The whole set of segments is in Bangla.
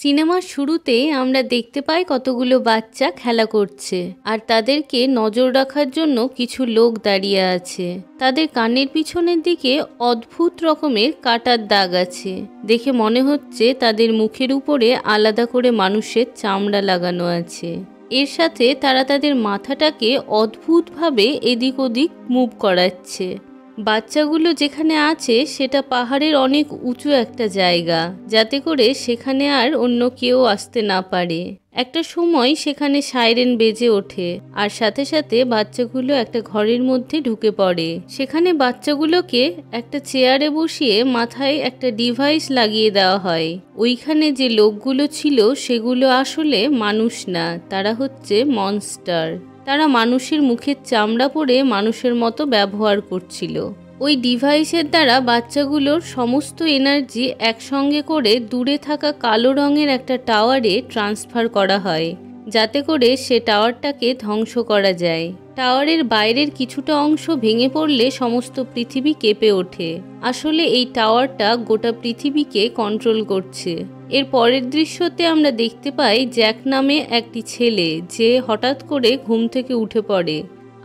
সিনেমার শুরুতে আমরা দেখতে পাই কতগুলো বাচ্চা খেলা করছে আর তাদেরকে নজর রাখার জন্য কিছু লোক দাঁড়িয়ে আছে। তাদের কানের পিছনের দিকে অদ্ভুত রকমের কাটার দাগ আছে। দেখে মনে হচ্ছে তাদের মুখের উপরে আলাদা করে মানুষের চামড়া লাগানো আছে। এর সাথে তারা তাদের মাথাটাকে অদ্ভুতভাবে এদিক ওদিক মুভ করাচ্ছে। বাচ্চাগুলো যেখানে আছে সেটা পাহাড়ের অনেক উঁচু একটা জায়গা, যাতে করে সেখানে আর অন্য কেউ আসতে না পারে। একটা সময় সেখানে সাইরেন বেজে ওঠে আর সাথে সাথে বাচ্চাগুলো একটা ঘরের মধ্যে ঢুকে পড়ে। সেখানে বাচ্চাগুলোকে একটা চেয়ারে বসিয়ে মাথায় একটা ডিভাইস লাগিয়ে দেওয়া হয়। ওইখানে যে লোকগুলো ছিল সেগুলো আসলে মানুষ না, তারা হচ্ছে মনস্টার। তারা মানুষের মুখের চামড়া পরে মানুষের মতো ব্যবহার করছিল। ওই ডিভাইসের দ্বারা বাচ্চাগুলোর সমস্ত এনার্জি একসঙ্গে করে দূরে থাকা কালো রঙের একটা টাওয়ারে ট্রান্সফার করা হয়, যাতে করে সে টাওয়ারটাকে ধ্বংস করা যায়। টাওয়ারের বাইরের কিছুটা অংশ ভেঙে পড়লে সমস্ত পৃথিবী কেঁপে ওঠে। আসলে এই টাওয়ারটা গোটা পৃথিবীকে কন্ট্রোল করছে। এর পরের দৃশ্যতে আমরা দেখতে পাই জ্যাক নামে একটি ছেলে, যে হঠাৎ করে ঘুম থেকে উঠে পড়ে।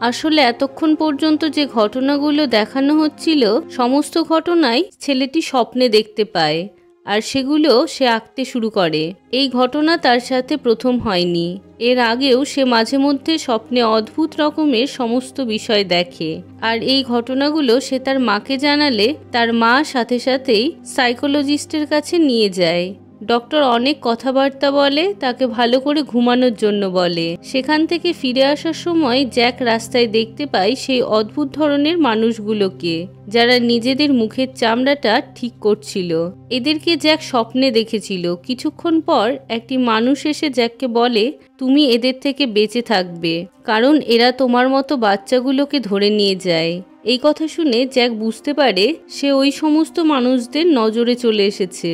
আসলে এতক্ষণ পর্যন্ত যে ঘটনাগুলো দেখানো হচ্ছিল সমস্ত ঘটনাই ছেলেটি স্বপ্নে দেখতে পায় আর সেগুলো সে আঁকতে শুরু করে। এই ঘটনা তার সাথে প্রথম হয়নি। এর আগেও সে মাঝে মধ্যে স্বপ্নে অদ্ভুত রকমের সমস্ত বিষয় দেখে, আর এই ঘটনাগুলো সে তার মাকে জানালে তার মা সাথে সাথেই সাইকোলজিস্টের কাছে নিয়ে যায়। ডক্টর অনেক কথাবার্তা বলে, তাকে ভালো করে ঘুমানোর জন্য বলে। সেখান থেকে ফিরে আসার সময় জ্যাক রাস্তায় দেখতে পায় সেই অদ্ভুত ধরনের মানুষগুলোকে, যারা নিজেদের মুখের চামড়াটা ঠিক করছিল। এদেরকে জ্যাক স্বপ্নে দেখেছিল। কিছুক্ষণ পর একটি মানুষ এসে জ্যাককে বলে, তুমি এদের থেকে বেঁচে থাকবে, কারণ এরা তোমার মতো বাচ্চাগুলোকে ধরে নিয়ে যায়। এই কথা শুনে জ্যাক বুঝতে পারে সে ওই সমস্ত মানুষদের নজরে চলে এসেছে।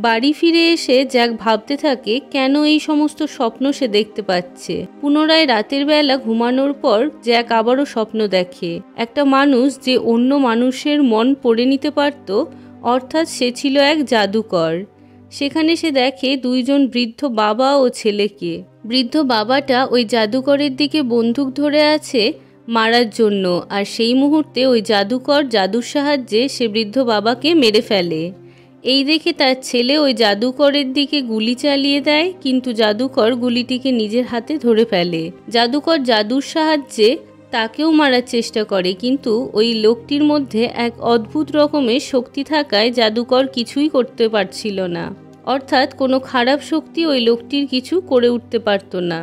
বাড়ি ফিরে এসে জ্যাক ভাবতে থাকে কেন এই সমস্ত স্বপ্ন সে দেখতে পাচ্ছে। পুনরায় রাতের বেলা ঘুমানোর পর জ্যাক আবারও স্বপ্ন দেখে। একটা মানুষ যে অন্য মানুষের মন পড়ে নিতে পারত, অর্থাৎ সে ছিল এক জাদুকর। সেখানে সে দেখে দুইজন বৃদ্ধ বাবা ও ছেলেকে। বৃদ্ধ বাবাটা ওই জাদুকরের দিকে বন্দুক ধরে আছে মারার জন্য, আর সেই মুহূর্তে ওই জাদুকর জাদুর সাহায্যে সে বৃদ্ধ বাবাকে মেরে ফেলে। এই দেখে তার ছেলে ওই জাদুকরের দিকে গুলি চালিয়ে দেয়, কিন্তু জাদুকর গুলিটিকে নিজের হাতে ধরে ফেলে। জাদুকর জাদুর সাহায্যে তাকেও মারার চেষ্টা করে, কিন্তু ওই লোকটির মধ্যে এক অদ্ভুত রকমের শক্তি থাকায় জাদুকর কিছুই করতে পারছিল না। অর্থাৎ কোনো খারাপ শক্তি ওই লোকটির কিছু করে উঠতে পারত না।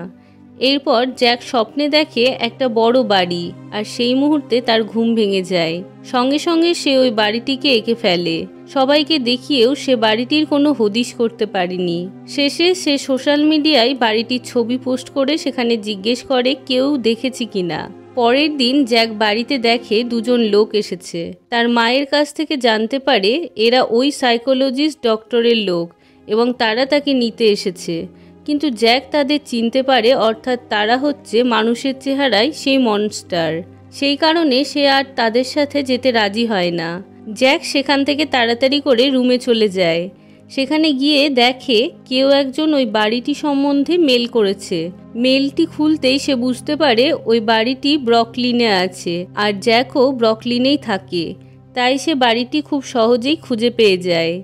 এরপর জ্যাক স্বপ্নে দেখে একটা বড় বাড়ি, আর সেই মুহূর্তে তার ঘুম ভেঙে যায়। সঙ্গে সঙ্গে সে ওই বাড়িটিকে এঁকে ফেলে। সবাইকে দেখিয়েও সে বাড়িটির কোনো হদিশ করতে পারেনি। শেষে সে সোশ্যাল মিডিয়ায় বাড়িটির ছবি পোস্ট করে সেখানে জিজ্ঞেস করে কেউ দেখেছি কিনা। পরের দিন জ্যাক বাড়িতে দেখে দুজন লোক এসেছে। তার মায়ের কাছ থেকে জানতে পারে এরা ওই সাইকোলজিস্ট ডক্টরের লোক এবং তারা তাকে নিতে এসেছে। কিন্তু জ্যাক তাদের চিনতে পারে, অর্থাৎ তারা হচ্ছে মানুষের চেহারায় সেই মনস্টার। সেই কারণে সে আর তাদের সাথে যেতে রাজি হয় না। জ্যাক সেখান থেকে তাড়াতাড়ি করে রুমে চলে যায়। সেখানে গিয়ে দেখে কেউ একজন ওই বাড়িটি সম্বন্ধে মেল করেছে। মেলটি খুলতেই সে বুঝতে পারে ওই বাড়িটি ব্রুকলিনে আছে, আর জ্যাকও ব্রুকলিনেই থাকে। তাই সে বাড়িটি খুব সহজেই খুঁজে পেয়ে যায়।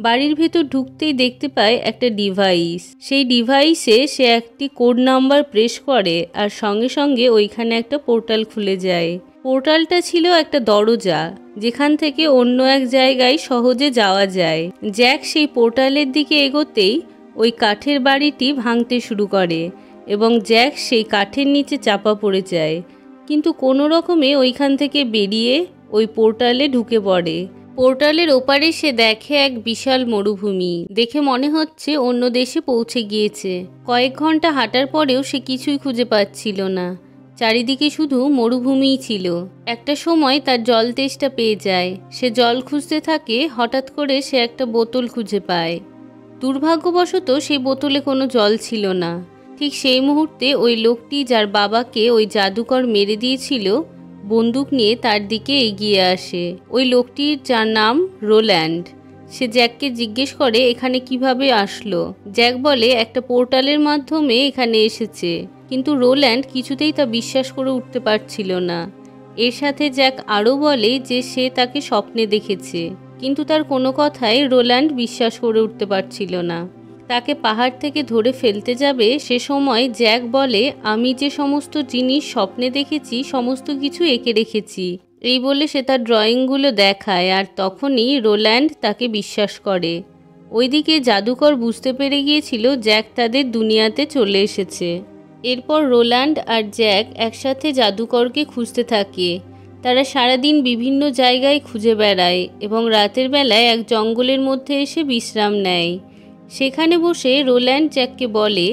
বাড়ির ভেতর ঢুকতেই দেখতে পায় একটা ডিভাইস। সেই ডিভাইসে সে একটি কোড নাম্বার প্রেস করে, আর সঙ্গে সঙ্গে ওইখানে একটা পোর্টাল খুলে যায়। পোর্টালটা ছিল একটা দরজা, যেখান থেকে অন্য এক জায়গায় সহজে যাওয়া যায়। জ্যাক সেই পোর্টালের দিকে এগোতেই ওই কাঠের বাড়িটি ভাঙতে শুরু করে এবং জ্যাক সেই কাঠের নিচে চাপা পড়ে যায়, কিন্তু কোনো রকমে ওইখান থেকে বেরিয়ে ওই পোর্টালে ঢুকে পড়ে। পোর্টালের ওপারে সে দেখে এক বিশাল মরুভূমি। দেখে মনে হচ্ছে অন্য দেশে পৌঁছে গিয়েছে। কয়েক ঘন্টা হাঁটার পরেও সে কিছুই খুঁজে পাচ্ছিল না। চারিদিকে শুধু মরুভূমিই ছিল। একটা সময় তার জল তেষ্টা পেয়ে যায়। সে জল খুঁজতে থাকে। হঠাৎ করে সে একটা বোতল খুঁজে পায়। দুর্ভাগ্যবশত সেই বোতলে কোনো জল ছিল না। ঠিক সেই মুহূর্তে ওই লোকটি, যার বাবাকে ওই জাদুকর মেরে দিয়েছিল, বন্দুক নিয়ে তার দিকে এগিয়ে আসে। ওই লোকটির, যার নাম রোল্যান্ড, সে জ্যাককে জিজ্ঞেস করে এখানে কিভাবে আসলো। জ্যাক বলে একটা পোর্টালের মাধ্যমে এখানে এসেছে, কিন্তু রোল্যান্ড কিছুতেই তা বিশ্বাস করে উঠতে পারছিল না। এর সাথে জ্যাক আরও বলে যে সে তাকে স্বপ্নে দেখেছে, কিন্তু তার কোনো কথাই রোল্যান্ড বিশ্বাস করে উঠতে পারছিল না। তাকে পাহাড় থেকে ধরে ফেলতে যাবে সে সময় জ্যাক বলে আমি যে সমস্ত জিনিস স্বপ্নে দেখেছি সমস্ত কিছু এঁকে রেখেছি। এই বলে সে তার ড্রয়িংগুলো দেখায়, আর তখনই রোল্যান্ড তাকে বিশ্বাস করে। ওইদিকে জাদুকর বুঝতে পেরে গিয়েছিল জ্যাক তাদের দুনিয়াতে চলে এসেছে। এরপর রোল্যান্ড আর জ্যাক একসাথে জাদুকরকে খুঁজতে থাকে। তারা সারাদিন বিভিন্ন জায়গায় খুঁজে বেড়ায় এবং রাতের বেলায় এক জঙ্গলের মধ্যে এসে বিশ্রাম নেয়। সেখানে বসে রোল্যান্ড জ্যাককে বলে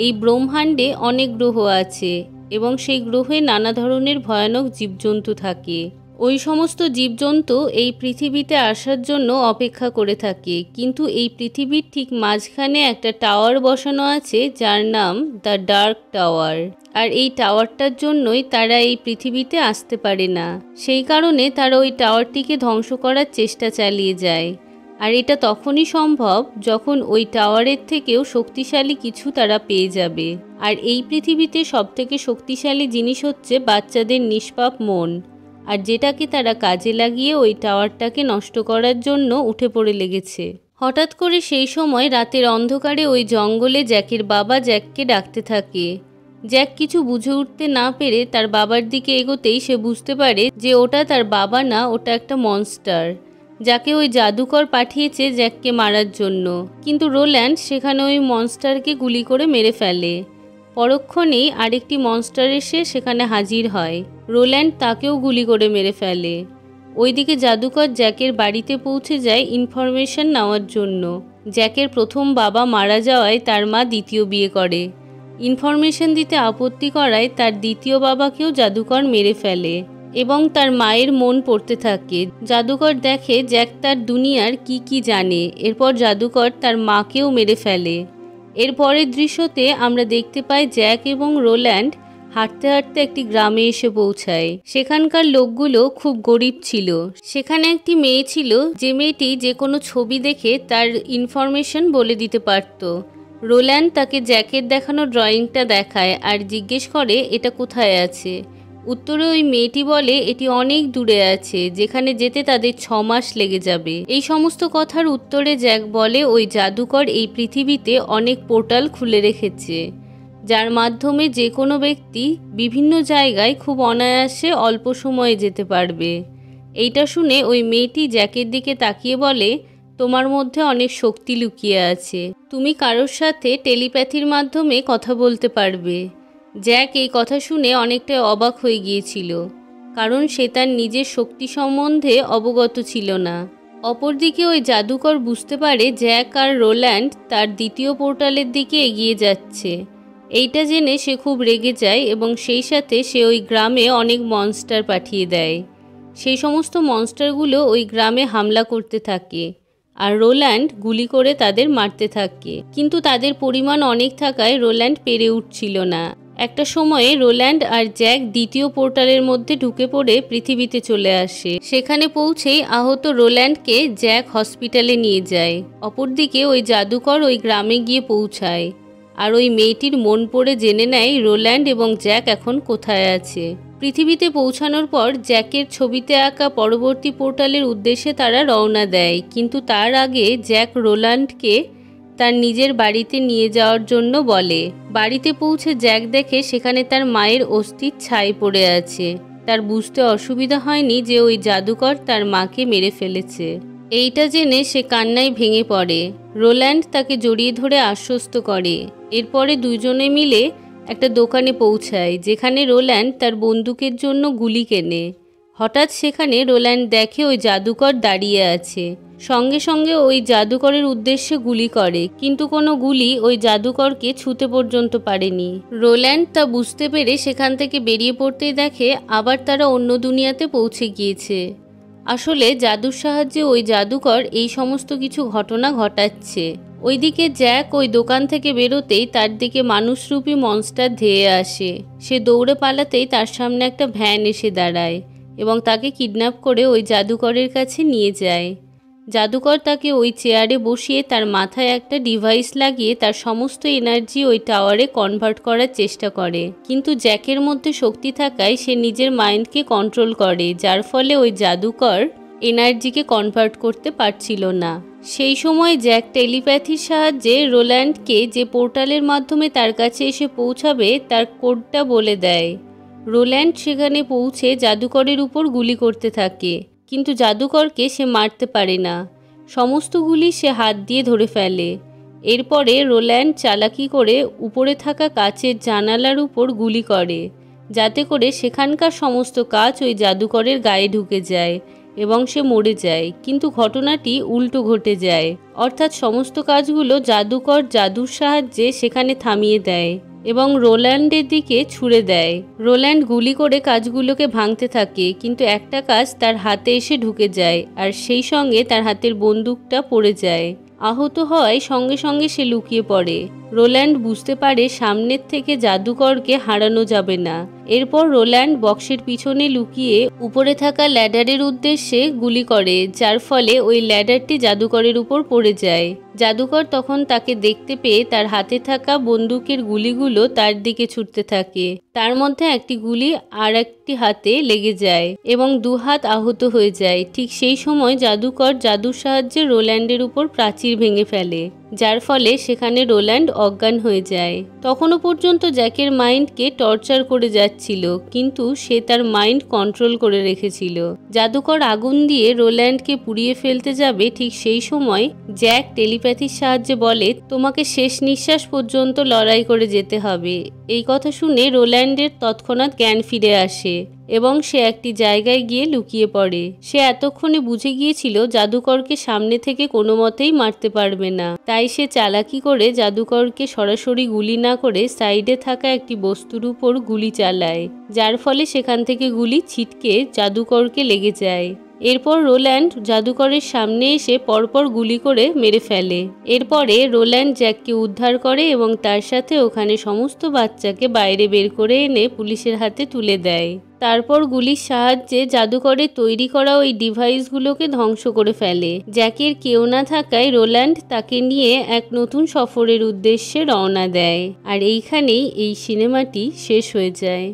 এই ব্রহ্মাণ্ডে অনেক গ্রহ আছে এবং সেই গ্রহে নানা ধরনের ভয়ানক জীবজন্তু থাকে। ওই সমস্ত জীবজন্তু এই পৃথিবীতে আসার জন্য অপেক্ষা করে থাকে, কিন্তু এই পৃথিবীর ঠিক মাঝখানে একটা টাওয়ার বসানো আছে যার নাম দ্য ডার্ক টাওয়ার। আর এই টাওয়ারটার জন্যই তারা এই পৃথিবীতে আসতে পারে না। সেই কারণে তারা ওই টাওয়ারটিকে ধ্বংস করার চেষ্টা চালিয়ে যায়। আর এটা তখনই সম্ভব যখন ওই টাওয়ারের থেকেও শক্তিশালী কিছু তারা পেয়ে যাবে। আর এই পৃথিবীতে সবথেকে শক্তিশালী জিনিস হচ্ছে বাচ্চাদের নিষ্পাপ মন, আর যেটাকে তারা কাজে লাগিয়ে ওই টাওয়ারটাকে নষ্ট করার জন্য উঠে পড়ে লেগেছে। হঠাৎ করে সেই সময় রাতের অন্ধকারে ওই জঙ্গলে জ্যাকের বাবা জ্যাককে ডাকতে থাকে। জ্যাক কিছু বুঝে উঠতে না পেরে তার বাবার দিকে এগোতেই সে বুঝতে পারে যে ওটা তার বাবা না, ওটা একটা মনস্টার, যাকে ওই জাদুকর পাঠিয়েছে জ্যাককে মারার জন্য। কিন্তু রোল্যান্ড সেখানে ওই মনস্টারকে গুলি করে মেরে ফেলে। পরক্ষণেই আরেকটি মনস্টার এসে সেখানে হাজির হয়। রোল্যান্ড তাকেও গুলি করে মেরে ফেলে। ওইদিকে জাদুকর জ্যাকের বাড়িতে পৌঁছে যায় ইনফরমেশন নেওয়ার জন্য। জ্যাকের প্রথম বাবা মারা যাওয়ায় তার মা দ্বিতীয় বিয়ে করে। ইনফরমেশন দিতে আপত্তি করায় তার দ্বিতীয় বাবাকেও জাদুকর মেরে ফেলে এবং তার মায়ের মন পড়তে থাকে। জাদুকর দেখে জ্যাক তার দুনিয়ার কি জানে। এরপর জাদুকর তার মাকেও মেরে ফেলে। এর পরের দৃশ্যতে আমরা দেখতে পাই জ্যাক এবং রোল্যান্ড হাঁটতে হাঁটতে একটি গ্রামে এসে পৌঁছায়। সেখানকার লোকগুলো খুব গরিব ছিল। সেখানে একটি মেয়ে ছিল যে মেয়েটি যে কোনো ছবি দেখে তার ইনফরমেশন বলে দিতে পারত। রোল্যান্ড তাকে জ্যাকের দেখানো ড্রয়িংটা দেখায় আর জিজ্ঞেস করে এটা কোথায় আছে। উত্তরে ওই মেয়েটি বলে এটি অনেক দূরে আছে, যেখানে যেতে তাদের 6 মাস লেগে যাবে। এই সমস্ত কথার উত্তরে জ্যাক বলে ওই জাদুকর এই পৃথিবীতে অনেক পোর্টাল খুলে রেখেছে, যার মাধ্যমে যে কোনো ব্যক্তি বিভিন্ন জায়গায় খুব অনায়াসে অল্প সময়ে যেতে পারবে। এইটা শুনে ওই মেয়েটি জ্যাকের দিকে তাকিয়ে বলে তোমার মধ্যে অনেক শক্তি লুকিয়ে আছে, তুমি কারোর সাথে টেলিপ্যাথির মাধ্যমে কথা বলতে পারবে। জ্যাক এই কথা শুনে অনেকটা অবাক হয়ে গিয়েছিল, কারণ সে তার নিজের শক্তি সম্বন্ধে অবগত ছিল না। অপরদিকে ওই জাদুকর বুঝতে পারে জ্যাক আর রোল্যান্ড তার দ্বিতীয় পোর্টালের দিকে এগিয়ে যাচ্ছে। এইটা জেনে সে খুব রেগে যায় এবং সেই সাথে সে ওই গ্রামে অনেক মনস্টার পাঠিয়ে দেয়। সেই সমস্ত মনস্টারগুলো ওই গ্রামে হামলা করতে থাকে আর রোল্যান্ড গুলি করে তাদের মারতে থাকে, কিন্তু তাদের পরিমাণ অনেক থাকায় রোল্যান্ড পেরে উঠছিল না। একটা সময়ে রোল্যান্ড আর জ্যাক দ্বিতীয় পোর্টালের মধ্যে ঢুকে পড়ে পৃথিবীতে চলে আসে। সেখানে পৌঁছেই আহত রোল্যান্ডকে জ্যাক হসপিটালে নিয়ে যায়। অপরদিকে ওই জাদুকর ওই গ্রামে গিয়ে পৌঁছায় আর ওই মেয়েটির মন পড়ে জেনে নেয় রোল্যান্ড এবং জ্যাক এখন কোথায় আছে। পৃথিবীতে পৌঁছানোর পর জ্যাকের ছবিতে আঁকা পরবর্তী পোর্টালের উদ্দেশ্যে তারা রওনা দেয়, কিন্তু তার আগে জ্যাক রোল্যান্ডকে তার নিজের বাড়িতে নিয়ে যাওয়ার জন্য বলে। বাড়িতে পৌঁছে জ্যাক দেখে সেখানে তার মায়ের অস্থির ছাই পড়ে আছে। তার বুঝতে অসুবিধা হয়নি যে ওই জাদুকর তার মাকে মেরে ফেলেছে। এইটা জেনে সে কান্নায় ভেঙে পড়ে। রোল্যান্ড তাকে জড়িয়ে ধরে আশ্বস্ত করে। এরপরে দুজনে মিলে একটা দোকানে পৌঁছায়, যেখানে রোল্যান্ড তার বন্দুকের জন্য গুলি কেনে। হঠাৎ সেখানে রোল্যান্ড দেখে ওই জাদুকর দাঁড়িয়ে আছে। সঙ্গে সঙ্গে ওই জাদুকরের উদ্দেশ্যে গুলি করে, কিন্তু কোনো গুলি ওই জাদুকরকে ছুঁতে পর্যন্ত পারেনি। রোল্যান্ড তা বুঝতে পেরে সেখান থেকে বেরিয়ে পড়তেই দেখে আবার তারা অন্য দুনিয়াতে পৌঁছে গিয়েছে। আসলে জাদুর সাহায্যে ওই জাদুকর এই সমস্ত কিছু ঘটনা ঘটাচ্ছে। ওইদিকে জ্যাক ওই দোকান থেকে বেরোতেই তার দিকে মানুষরূপী মনস্টার ধেয়ে আসে। সে দৌড়ে পালাতেই তার সামনে একটা ভ্যান এসে দাঁড়ায় এবং তাকে কিডন্যাপ করে ওই জাদুকরের কাছে নিয়ে যায়। জাদুকর তাকে ওই চেয়ারে বসিয়ে তার মাথায় একটা ডিভাইস লাগিয়ে তার সমস্ত এনার্জি ওই টাওয়ারে কনভার্ট করার চেষ্টা করে, কিন্তু জ্যাকের মধ্যে শক্তি থাকায় সে নিজের মাইন্ডকে কন্ট্রোল করে, যার ফলে ওই জাদুকর এনার্জিকে কনভার্ট করতে পারছিল না। সেই সময় জ্যাক টেলিপ্যাথির সাহায্যে রোল্যান্ডকে যে পোর্টালের মাধ্যমে তার কাছে এসে পৌঁছাবে তার কোডটা বলে দেয়। রোল্যান্ড সেখানে পৌঁছে জাদুকরের উপর গুলি করতে থাকে, কিন্তু জাদুকরকে সে মারতে পারে না। সমস্ত গুলি সে হাত দিয়ে ধরে ফেলে। এরপরে রোল্যান্ড চালাকি করে উপরে থাকা কাচের জানালার উপর গুলি করে, যাতে করে সেখানকার সমস্ত কাচ ওই জাদুকরের গায়ে ঢুকে যায় এবং সে মরে যায়। কিন্তু ঘটনাটি উল্টো ঘটে যায়, অর্থাৎ সমস্ত কাজগুলো জাদুকর জাদুর সাহায্যে সেখানে থামিয়ে দেয় এবং রোল্যান্ডের দিকে ছুড়ে দেয়। রোল্যান্ড গুলি করে কাজগুলোকে ভাঙতে থাকে, কিন্তু একটা কাজ তার হাতে এসে ঢুকে যায় আর সেই সঙ্গে তার হাতের বন্দুকটা পড়ে যায়। আহত হয় সঙ্গে সঙ্গে সে লুকিয়ে পড়ে। রোল্যান্ড বুঝতে পারে সামনের থেকে জাদুকরকে হারানো যাবে না। এরপর রোল্যান্ড বক্সের পিছনে লুকিয়ে উপরে থাকা ল্যাডারের উদ্দেশ্যে গুলি করে, যার ফলে ওই ল্যাডারটি জাদুকরের উপর পড়ে যায়। জাদুকর তখন তাকে দেখতে পেয়ে তার হাতে থাকা বন্দুকের গুলিগুলো তার দিকে ছুটতে থাকে। তার মধ্যে একটি গুলি আর একটি হাতে লেগে যায় এবং দুহাত আহত হয়ে যায়। ঠিক সেই সময় জাদুকর জাদুর সাহায্যে রোল্যান্ডের উপর প্রাচীর ভেঙে ফেলে, যার ফলে সেখানে রোল্যান্ড অজ্ঞান হয়ে যায়। তখনও পর্যন্ত জ্যাকের মাইন্ডকে টর্চার করে যাচ্ছিল, কিন্তু সে তার মাইন্ড কন্ট্রোল করে রেখেছিল। জাদুকর আগুন দিয়ে রোল্যান্ডকে পুড়িয়ে ফেলতে যাবে, ঠিক সেই সময় জ্যাক টেলিপ্যাথির সাহায্যে বলে, তোমাকে শেষ নিঃশ্বাস পর্যন্ত লড়াই করে যেতে হবে। এই কথা শুনে রোল্যান্ডের তৎক্ষণাৎ জ্ঞান ফিরে আসে এবং সে একটি জায়গায় গিয়ে লুকিয়ে পড়ে। সে এতক্ষণে বুঝে গিয়েছিল জাদুকরকে সামনে থেকে কোনো মতেই মারতে পারবে না, তাই সে চালাকি করে জাদুকরকে সরাসরি গুলি না করে সাইডে থাকা একটি বস্তুর উপর গুলি চালায়, যার ফলে সেখান থেকে গুলি ছিটকে জাদুকরকে লেগে যায়। এরপর রোল্যান্ড জাদুকরের সামনে এসে পরপর গুলি করে মেরে ফেলে। এরপরে রোল্যান্ড জ্যাককে উদ্ধার করে এবং তার সাথে ওখানে সমস্ত বাচ্চাকে বাইরে বের করে এনে পুলিশের হাতে তুলে দেয়। তারপর গুলির সাহায্যে জাদুকরের তৈরি করা ওই ডিভাইসগুলোকে ধ্বংস করে ফেলে। জ্যাকের কেউ না থাকায় রোল্যান্ড তাকে নিয়ে এক নতুন সফরের উদ্দেশ্যে রওনা দেয়। আর এইখানেই এই সিনেমাটি শেষ হয়ে যায়।